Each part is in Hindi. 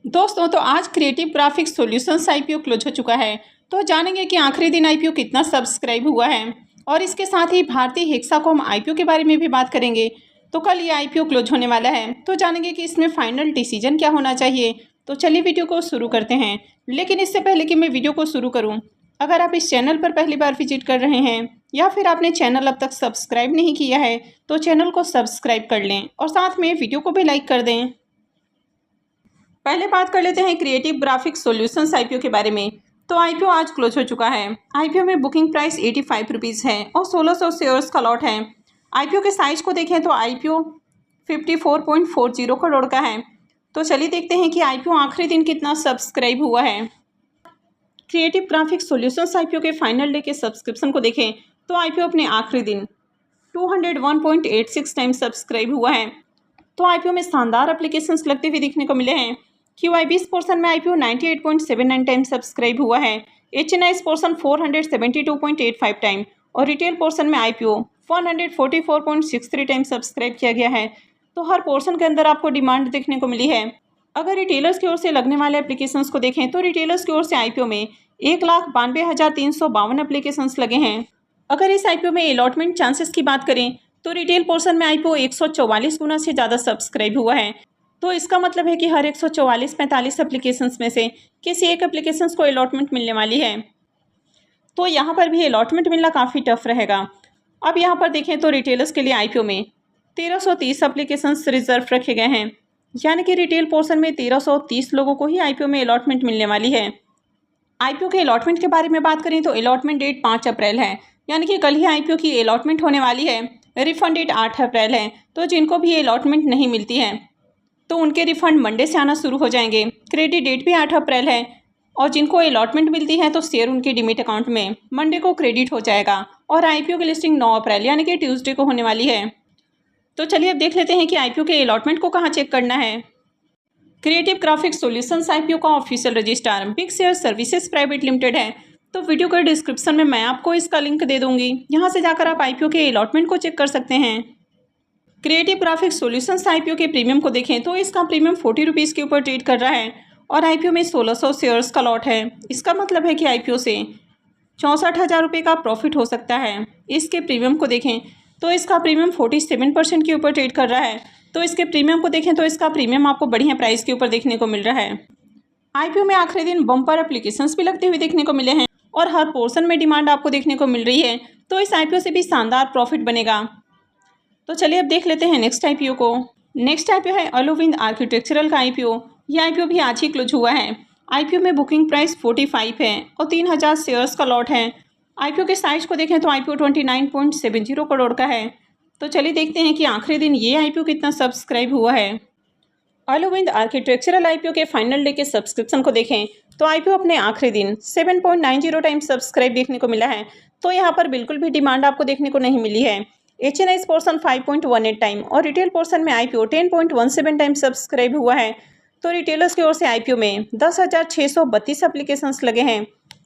दोस्तों तो आज creative graphics solutions IPO close हो चुका है। तो जानेंगे कि आखिरी दिन आईपीओ कितना सब्सक्राइब हुआ है और इसके साथ ही भारतीय हेक्साकॉम आईपीओ के बारे में भी बात करेंगे। तो कल ये आईपीओ क्लोज होने वाला है, तो जानेंगे कि इसमें फाइनल डिसीजन क्या होना चाहिए। तो चलिए वीडियो को शुरू करते हैं। लेकिन इससे पहले कि मैं वीडियो को शुरू करूँ, अगर आप इस चैनल पर पहली बार विजिट कर रहे हैं या फिर आपने चैनल अब तक सब्सक्राइब नहीं किया है तो चैनल को सब्सक्राइब कर लें और साथ में वीडियो को भी लाइक कर दें। पहले बात कर लेते हैं क्रिएटिव ग्राफिक्स सॉल्यूशंस आईपीओ के बारे में। तो आईपीओ आज क्लोज हो चुका है। आईपीओ में बुकिंग प्राइस 85 रुपीज़ है और 1600 शेयर्स का लॉट है। आईपीओ के साइज को देखें तो आईपीओ 54.40 करोड़ का है। तो चलिए देखते हैं कि आईपीओ आखिरी दिन कितना सब्सक्राइब हुआ है। क्रिएटिव ग्राफिक्स सॉल्यूशंस आईपीओ के फाइनल डे के सब्सक्रिप्शन को देखें तो आईपीओ अपने आखिरी दिन 201.86 टाइम्स सब्सक्राइब हुआ है। तो आईपीओ में शानदार एप्लीकेशंस लगते हुए दिखने को मिले हैं। QIBs पोर्शन में आईपीओ 98.79 टाइम सब्सक्राइब हुआ है। HNIs पोर्शन 472.85 टाइम और रिटेल पोर्शन में आईपीओ 144.63 टाइम सब्सक्राइब किया गया है। तो हर पोर्शन के अंदर आपको डिमांड देखने को मिली है। अगर रिटेलर्स की ओर से लगने वाले एप्लीकेशंस को देखें तो रिटेलर्स की ओर से आईपीओ में 1,92,352 एप्लीकेशंस लगे हैं। अगर इस आईपीओ में अलॉटमेंट चांसेस की बात करें तो रिटेल पोर्शन में आईपीओ 144 गुना से ज़्यादा सब्सक्राइब हुआ है। तो इसका मतलब है कि हर 144-45 एप्लीकेशंस में से किसी एक एप्लीकेशंस को अलॉटमेंट मिलने वाली है। तो यहाँ पर भी अलॉटमेंट मिलना काफ़ी टफ रहेगा। अब यहाँ पर देखें तो रिटेलर्स के लिए आईपीओ में 1330 एप्लीकेशंस रिजर्व रखे गए हैं, यानी कि रिटेल पोर्शन में 1330 लोगों को ही आईपीओ में अलॉटमेंट मिलने वाली है। आईपीओ के अलॉटमेंट के बारे में बात करें तो अलॉटमेंट डेट 5 अप्रैल है, यानी कि कल ही आईपीओ की अलॉटमेंट होने वाली है। रिफंड डेट 8 अप्रैल है। तो जिनको भी अलॉटमेंट नहीं मिलती है तो उनके रिफंड मंडे से आना शुरू हो जाएंगे। क्रेडिट डेट भी 8 अप्रैल है और जिनको अलॉटमेंट मिलती है तो शेयर उनके डीमेट अकाउंट में मंडे को क्रेडिट हो जाएगा। और आईपीओ की लिस्टिंग 9 अप्रैल यानी कि ट्यूसडे को होने वाली है। तो चलिए अब देख लेते हैं कि आईपीओ के अलॉटमेंट को कहाँ चेक करना है। क्रिएटिव ग्राफिक्स सॉल्यूशंस आईपीओ का official registrar big share services private limited है। तो वीडियो के डिस्क्रिप्शन में मैं आपको इसका लिंक दे दूंगी, यहाँ से जाकर आप आईपीओ के अलॉटमेंट को चेक कर सकते हैं। क्रिएटिव ग्राफिक्स सॉल्यूशंस आईपीओ के प्रीमियम को देखें तो इसका प्रीमियम 40 रुपीज़ के ऊपर ट्रेड कर रहा है और आईपीओ में 1600 शेयर्स का लॉट है। इसका मतलब है कि आईपीओ से 64,000 रुपये का प्रॉफिट हो सकता है। इसके प्रीमियम को देखें तो इसका प्रीमियम 47% के ऊपर ट्रेड कर रहा है। तो इसके प्रीमियम को देखें तो इसका प्रीमियम आपको बढ़िया प्राइस के ऊपर देखने को मिल रहा है। आईपीओ में आखिरी दिन बम्पर एप्लीकेशंस भी लगते हुए देखने को मिले हैं और हर पोर्शन में डिमांड आपको देखने को मिल रही है। तो इस आईपीओ से भी शानदार प्रॉफिट बनेगा। तो चलिए अब देख लेते हैं नेक्स्ट आईपीओ को। नेक्स्ट आईपीओ है अलोविंद आर्किटेक्चरल का आईपीओ। यह आईपीओ भी आज ही क्लोज हुआ है। आईपीओ में बुकिंग प्राइस 45 है और 3000 शेयर्स का लॉट है। आईपीओ के साइज को देखें तो आईपीओ 29.70 करोड़ का है। तो चलिए देखते हैं कि आखिरी दिन ये आईपीओ कितना सब्सक्राइब हुआ है। अलोविंद आर्किटेक्चरल आईपीओ के फाइनल डे के सब्सक्रिप्शन को देखें तो आईपीओ अपने आखिरी दिन 7.90 टाइम सब्सक्राइब देखने को मिला है। तो यहाँ पर बिल्कुल भी डिमांड आपको देखने को नहीं मिली है। HNIs पोर्शन 5.18 टाइम और रिटेल पोर्शन में आईपीओ 10.17 टाइम सब्सक्राइब हुआ है। तो रिटेलर्स की ओर से आईपीओ में 10,632 एप्लीकेशंस लगे हैं।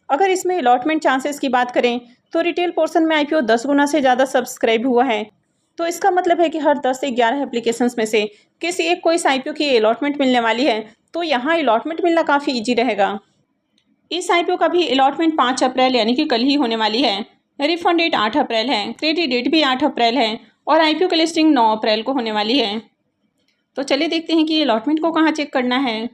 अगर इसमें अलॉटमेंट चांसेस की बात करें तो रिटेल पोर्शन में आईपीओ 10 गुना से ज़्यादा सब्सक्राइब हुआ है। तो इसका मतलब है कि हर 10 से 11 एप्लीकेशंस में से किसी एक को इस आईपीओ की अलॉटमेंट मिलने वाली है। तो यहाँ अलॉटमेंट मिलना काफ़ी ईजी रहेगा। इस आईपीओ का भी अलॉटमेंट 5 अप्रैल यानी कि कल ही होने वाली है। रिफंड डेट 8 अप्रैल है। क्रेडिट डेट भी 8 अप्रैल है और आईपीओ की लिस्टिंग 9 अप्रैल को होने वाली है। तो चलिए देखते हैं कि अलॉटमेंट को कहाँ चेक करना है।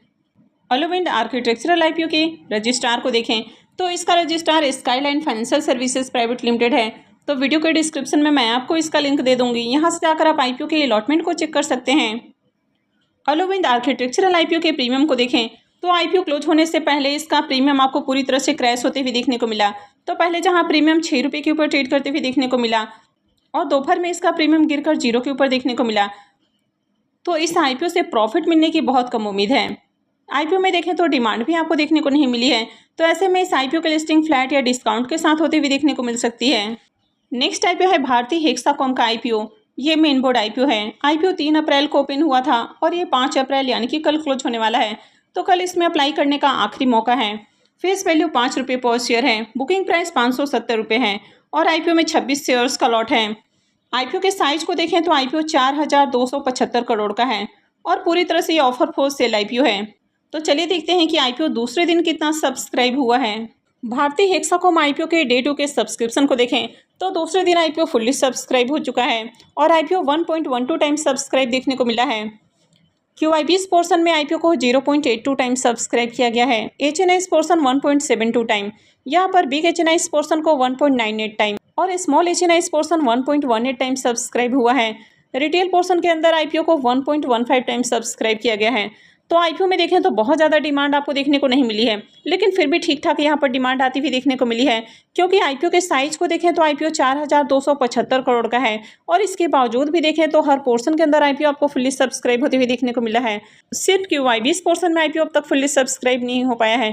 अलोविंद आर्किटेक्चरल आईपीओ के रजिस्ट्रार को देखें तो इसका registrar skyline financial services private limited है। तो वीडियो के डिस्क्रिप्शन में मैं आपको इसका लिंक दे दूंगी, यहाँ से जाकर आप आईपीओ के अलॉटमेंट को चेक कर सकते हैं। अलोविंद आर्किटेक्चरल आईपीओ के प्रीमियम को देखें तो आईपीओ क्लोज होने से पहले इसका प्रीमियम आपको पूरी तरह से क्रैश होते हुए देखने को मिला। तो पहले जहां प्रीमियम 6 रुपये के ऊपर ट्रेड करते हुए देखने को मिला और दोपहर में इसका प्रीमियम गिरकर 0 के ऊपर देखने को मिला। तो इस आईपीओ से प्रॉफिट मिलने की बहुत कम उम्मीद है। आईपीओ में देखें तो डिमांड भी आपको देखने को नहीं मिली है। तो ऐसे में इस आईपीओ की लिस्टिंग फ्लैट या डिस्काउंट के साथ होते हुए देखने को मिल सकती है। नेक्स्ट आईपीओ है भारतीय हेक्साकॉम का आईपीओ। ये मेन बोर्ड आईपीओ है। आईपीओ 3 अप्रैल को ओपन हुआ था और ये 5 अप्रैल यानी कि कल क्लोज होने वाला है। तो कल इसमें अप्लाई करने का आखिरी मौका है। फेस वैल्यू 5 रुपये पर शेयर है। बुकिंग प्राइस 570 रुपये है और आईपीओ में 26 शेयर्स का लॉट है। आईपीओ के साइज को देखें तो आईपीओ 4,275 करोड़ का है और पूरी तरह से ये ऑफर फोर्स सेल आईपीओ है। तो चलिए देखते हैं कि आईपीओ दूसरे दिन कितना सब्सक्राइब हुआ है। भारतीय हेक्साकॉम आईपीओ के डे 2 के सब्सक्रिप्शन को देखें तो दूसरे दिन आईपीओ फुल्ली सब्सक्राइब हो चुका है और आईपीओ 1.12 टाइम्स सब्सक्राइब देखने को मिला है। QIBs पोर्शन में आईपीओ को 0.82 टाइम सब्सक्राइब किया गया है। HNIs पोर्शन 1.72 टाइम, यहाँ पर बिग HNIs पोर्शन को 1.98 टाइम और small HNIs portion 1.18 time subscribe हुआ है। रिटेल पोर्शन के अंदर आईपीओ को 1.15 टाइम सब्सक्राइब किया गया है। तो आईपीओ में देखें तो बहुत ज़्यादा डिमांड आपको देखने को नहीं मिली है, लेकिन फिर भी ठीक ठाक यहाँ पर डिमांड आती हुई देखने को मिली है, क्योंकि आईपीओ के साइज को देखें तो आईपीओ 4,275 करोड़ का है और इसके बावजूद भी देखें तो हर पोर्शन के अंदर आईपीओ आपको फुल्ली सब्सक्राइब होते हुए देखने को मिला है। सिर्फ QIBs पोर्शन में आईपीओ अब तक फुल्ली सब्सक्राइब नहीं हो पाया है,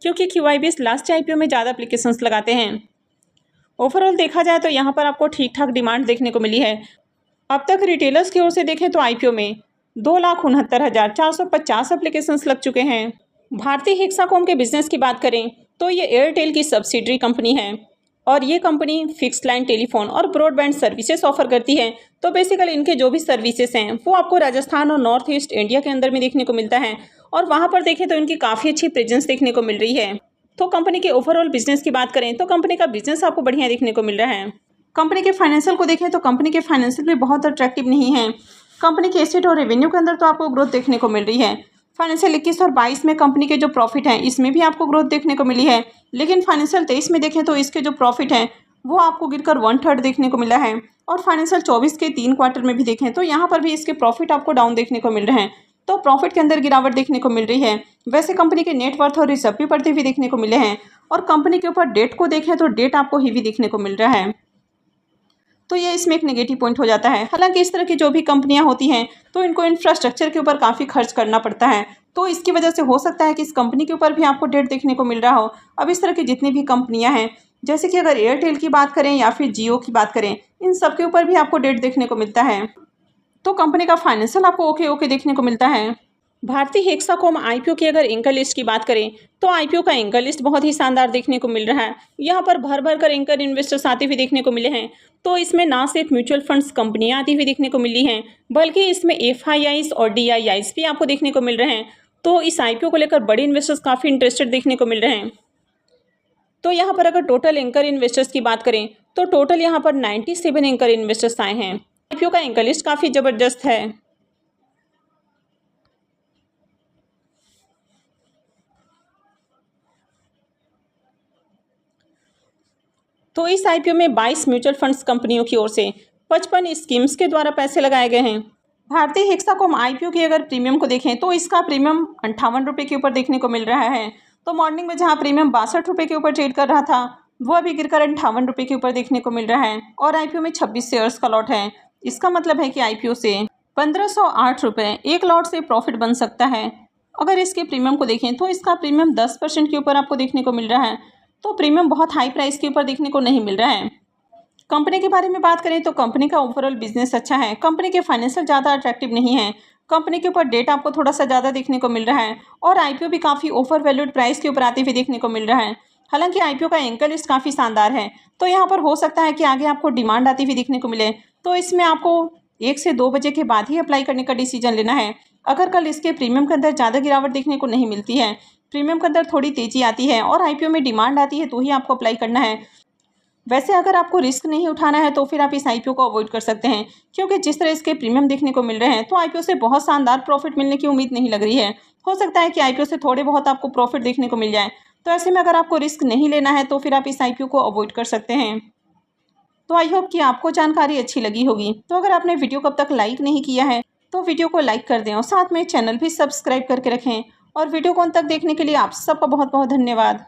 क्योंकि QIBs लास्ट आईपीओ में ज़्यादा एप्लीकेशंस लगाते हैं। ओवरऑल देखा जाए तो यहाँ पर आपको ठीक ठाक डिमांड देखने को मिली है। अब तक रिटेलर्स की ओर से देखें तो आईपीओ में 2,69,450 एप्लीकेशंस लग चुके हैं। भारतीय हेक्साकॉम के बिजनेस की बात करें तो ये एयरटेल की सब्सिडरी कंपनी है और ये कंपनी फिक्स्ड लाइन टेलीफोन और ब्रॉडबैंड सर्विसेज ऑफर करती है। तो बेसिकली इनके जो भी सर्विसेज हैं वो आपको राजस्थान और नॉर्थ ईस्ट इंडिया के अंदर में देखने को मिलता है और वहाँ पर देखें तो इनकी काफ़ी अच्छी प्रेजेंस देखने को मिल रही है। तो कंपनी के ओवरऑल बिजनेस की बात करें तो कंपनी का बिजनेस आपको बढ़िया देखने को मिल रहा है। कंपनी के फाइनेंशियल को देखें तो कंपनी के फाइनेंशियल भी बहुत अट्रैक्टिव नहीं है। कंपनी के एसेट और रेवेन्यू के अंदर तो आपको ग्रोथ देखने को मिल रही है। फाइनेंशियल 21 और 22 में कंपनी के जो प्रॉफिट हैं इसमें भी आपको ग्रोथ देखने को मिली है, लेकिन फाइनेंशियल 23 में देखें तो इसके जो प्रॉफिट हैं वो आपको गिरकर 1/3 देखने को मिला है और फाइनेंशियल 24 के 3 क्वार्टर में भी देखें तो यहाँ पर भी इसके प्रॉफिट आपको डाउन देखने को मिल रहे हैं। तो प्रॉफिट के अंदर गिरावट देखने को मिल रही है। वैसे कंपनी के नेटवर्थ और रिजर्व भी बढ़ते हुए देखने को मिले हैं और कंपनी के ऊपर डेट को देखें तो डेट आपको हेवी देखने को मिल रहा है, तो ये इसमें एक नेगेटिव पॉइंट हो जाता है। हालांकि इस तरह की जो भी कंपनियां होती हैं तो इनको इंफ्रास्ट्रक्चर के ऊपर काफ़ी खर्च करना पड़ता है, तो इसकी वजह से हो सकता है कि इस कंपनी के ऊपर भी आपको डेट देखने को मिल रहा हो। अब इस तरह की जितनी भी कंपनियां हैं, जैसे कि अगर एयरटेल की बात करें या फिर जियो की बात करें, इन सब के ऊपर भी आपको डेट देखने को मिलता है। तो कंपनी का फाइनेंशियल आपको ओके देखने को मिलता है। भारतीय हेक्साकॉम आईपीओ की अगर एंकर लिस्ट की बात करें तो आईपीओ का एंकर लिस्ट बहुत ही शानदार देखने को मिल रहा है। यहाँ पर भर भर कर एंकर इन्वेस्टर्स आते हुए देखने को मिले हैं। तो इसमें ना सिर्फ म्यूचुअल फंड्स कंपनियां आती हुई देखने को मिली हैं, बल्कि इसमें FIIs और DIIs भी आपको देखने को मिल रहे हैं। तो इस आईपीओ को लेकर बड़े इन्वेस्टर्स काफ़ी इंटरेस्टेड देखने को मिल रहे हैं। तो यहाँ पर अगर टोटल एंकर इन्वेस्टर्स की बात करें तो टोटल यहाँ पर 97 एंकर इन्वेस्टर्स आए हैं। आईपीओ का एंकर लिस्ट काफ़ी ज़बरदस्त है। तो इस आईपीओ में 22 म्यूचुअल फंड्स कंपनियों की ओर से 55 स्कीम्स के द्वारा पैसे लगाए गए हैं। भारतीय हेक्साकॉम आईपीओ की अगर प्रीमियम को देखें तो इसका प्रीमियम 58 रुपये के ऊपर देखने को मिल रहा है। तो मॉर्निंग में जहां प्रीमियम 62 रुपये के ऊपर ट्रेड कर रहा था वो अभी गिरकर 58 रुपये के ऊपर देखने को मिल रहा है और आईपीओ में 26 शेयर्स का लॉट है। इसका मतलब है कि आईपीओ से 1508 रुपये एक लॉट से प्रॉफिट बन सकता है। अगर इसके प्रीमियम को देखें तो इसका प्रीमियम 10% के ऊपर आपको देखने को मिल रहा है। तो प्रीमियम बहुत हाई प्राइस के ऊपर देखने को नहीं मिल रहा है। कंपनी के बारे में बात करें तो कंपनी का ओवरऑल बिजनेस अच्छा है। कंपनी के फाइनेंशियल ज़्यादा अट्रैक्टिव नहीं है। कंपनी के ऊपर डेट आपको थोड़ा सा ज़्यादा देखने को मिल रहा है और आईपीओ भी काफ़ी ओवर वैल्यूड प्राइस के ऊपर आते हुए देखने को मिल रहा है। हालांकि आईपीओ का एंकर लिस्ट काफ़ी शानदार है, तो यहाँ पर हो सकता है कि आगे आपको डिमांड आती हुई देखने को मिले। तो इसमें आपको 1 से 2 बजे के बाद ही अप्लाई करने का डिसीजन लेना है। अगर कल इसके प्रीमियम के अंदर ज़्यादा गिरावट देखने को नहीं मिलती है, प्रीमियम के अंदर थोड़ी तेज़ी आती है और आईपीओ में डिमांड आती है, तो ही आपको अप्लाई करना है। वैसे अगर आपको रिस्क नहीं उठाना है तो फिर आप इस आईपीओ को अवॉइड कर सकते हैं, क्योंकि जिस तरह इसके प्रीमियम देखने को मिल रहे हैं तो आईपीओ से बहुत शानदार प्रॉफिट मिलने की उम्मीद नहीं लग रही है। हो सकता है कि आईपीओ से थोड़े बहुत आपको प्रॉफिट देखने को मिल जाए। तो ऐसे में अगर आपको रिस्क नहीं लेना है तो फिर आप इस आईपीओ को अवॉइड कर सकते हैं। तो आई होप कि आपको जानकारी अच्छी लगी होगी। तो अगर आपने वीडियो को अब तक लाइक नहीं किया है तो वीडियो को लाइक कर दें और साथ में चैनल भी सब्सक्राइब करके रखें। और वीडियो को अंत तक देखने के लिए आप सबका बहुत बहुत धन्यवाद।